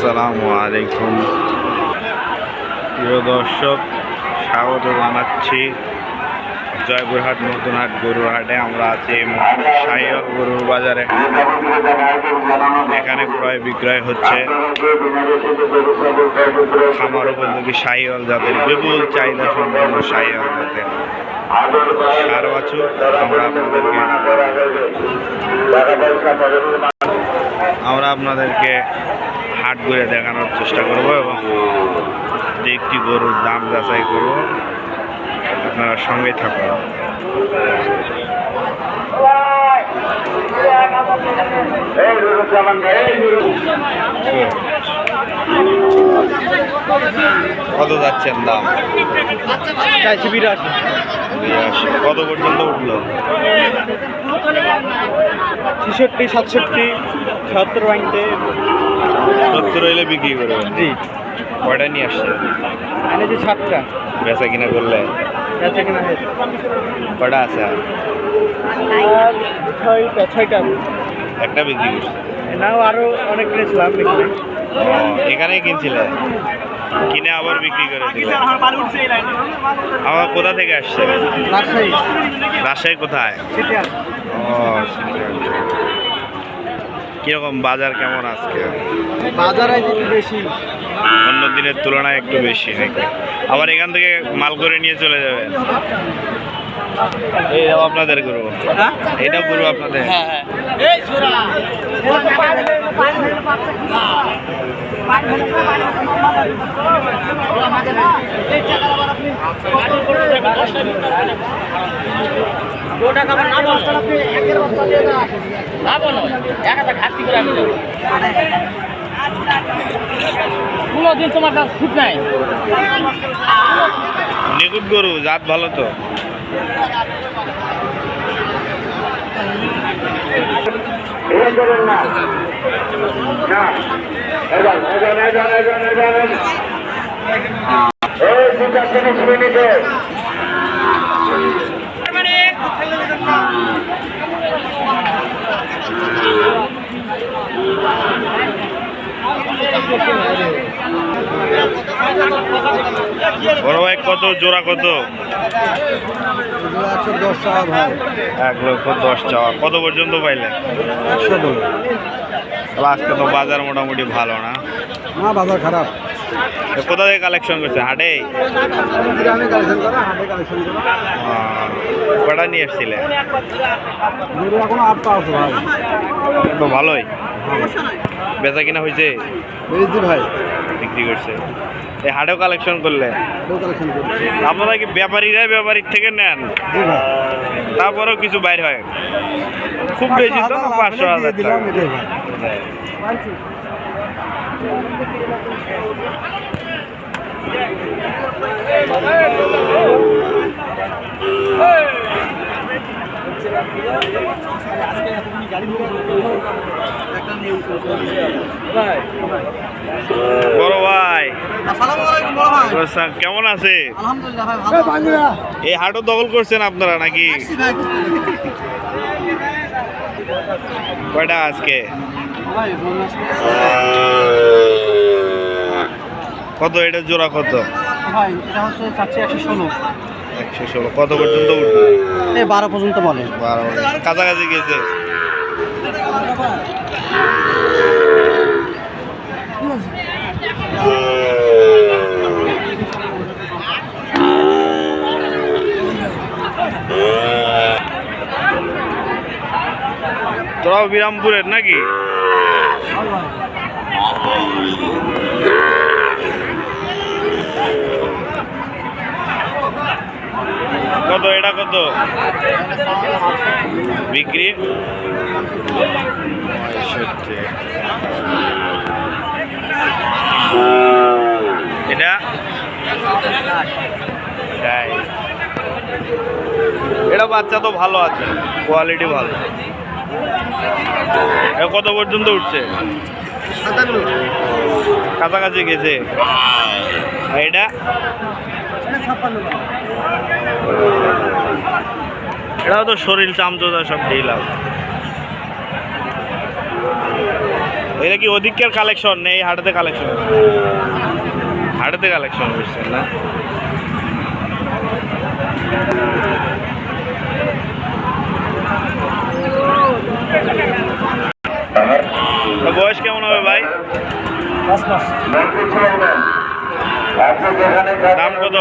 আসসালামু আলাইকুম প্রিয় দর্শক, স্বাগত জানাচ্ছি জয়পুরহাট নতুন হাট গরুর হাটে। আমরা আছি শাহিওয়াল গরুর বাজারে। এখানে ক্রয় বিক্রয় হচ্ছে খামার উপযোগী শাহিওয়াল জাতের বিপুল চাহিদা সম্পন্ন শাহিওয়াল জাতের সার বাছুর আমরা আপনাদেরকে হাট ঘুরে দেখানোর চেষ্টা করব এবং একটি গরুর দাম যাচাই করব। আপনারা সঙ্গে থাকুন। কত যাচ্ছেন দাম? চাইছি 82। কত পর্যন্ত উঠলো? 66, 67, 76 বাইনতে 70 হইলে বিক্রি করবেন? জি। কয়টা নিয়ে আসছে? এনেছি 7টা। বেচা কিনা করলে? বেচা কিনা হয়েছে। কয়টা আছে? আর 6টা। একটা বিক্রি করছে? নাও আরো অনেক কিনেছিলাম। এখানেই কিনছিলে, কিনে আবার বিক্রি করে দিলে? আমার কোথা থেকে আসছে? রাজশাহী। রাজশাহী কোথায়? ও, কিরকম বাজার কেমন আজকে? বাজার একটু বেশি, অন্য দিনের তুলনায় একটু বেশি নাকি? আবার এখান থেকে মাল করে নিয়ে চলে যাবেন? এইটাও আপনাদের গরু? এটাও গরু আপনাদের? নিখুঁত গরু, জাত ভালো তো? বড় ভাই, কত জোড়া? কত? 110 টাকা ভাই। 1,10,000 চাওয়া। কত পর্যন্ত পাইলে? 100 টাকা। আজকে তো বাজার মোটামুটি ভালো না? না, বাজার খারাপ। কোথা থেকে কালেকশন করছে? হাটে? গ্রামে কালেকশন করা, হাটে কালেকশন করা। কটা নিয়ে এসছিলে? এখনো 8টা আছে ভাই। তো ভালোই বেচা কিনা হয়েছে? বুঝছি ভাই, বিক্রি করছে। এই হাটেও কালেকশন করলে? কালেকশন করছি। আপনারা কি ব্যাপারীর থেকে নেন? জি ভাই। তারপরেও কিছু বাইর হয়? খুব বেশি তো না? 500,000 টাকা। বড় ভাই, কেমন আছে? এই হাটও দখল করছেন আপনারা নাকি? কয়টা আজকে? কত এটা জোড়া? কত? 116। কত পর্যন্ত উঠবে? 12 পর্যন্ত বলে। 12 কাছাকাছি গেছে। তোরাও বিরামপুরের নাকি? কত এটা? কত বিক্রি? 65। এটা এটা বাচ্চা তো ভালো আছে, কোয়ালিটি ভালো। কত পর্যন্ত উঠছে? কাছাকাছি গেছে। এটা এটাও তো শরীর চামচোদা সব ঢিল আছে। এটা কি ওদিকের কালেকশন নেই হাটেতে কালেকশন? হাটেতে কালেকশন বুঝছেন না? তো বয়স কেমন হবে ভাই? 5 মাস। দাম কত?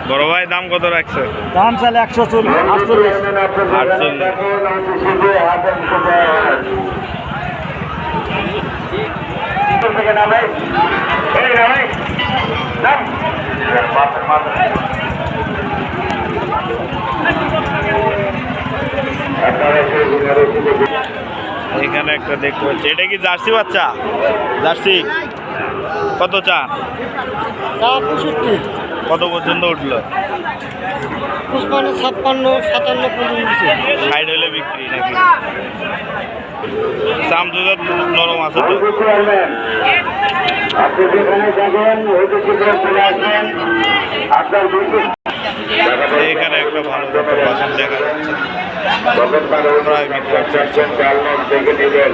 বড় ভাই দাম কত রাখছে? দাম চাইলে 148। এখানে একটা দেখতে পাচ্ছি, এটা কি জার্সি বাচ্চা? জার্সি কত চা? 65। কত পর্যন্ত উঠলো? 55, 56, 57 পর্যন্ত। সাইড হলে বিক্রি নাকি? চাম দুধের নরম আছে তো? আপনি যেখানে যাবেন হয়তো শীঘ্র চলে আসবেন। আপনার এখানে একটা ভালো জাতের বাছুর দেখা যাচ্ছে। প্রায় প্রায় বিক্রি হচ্ছে। দেখে নেবেন।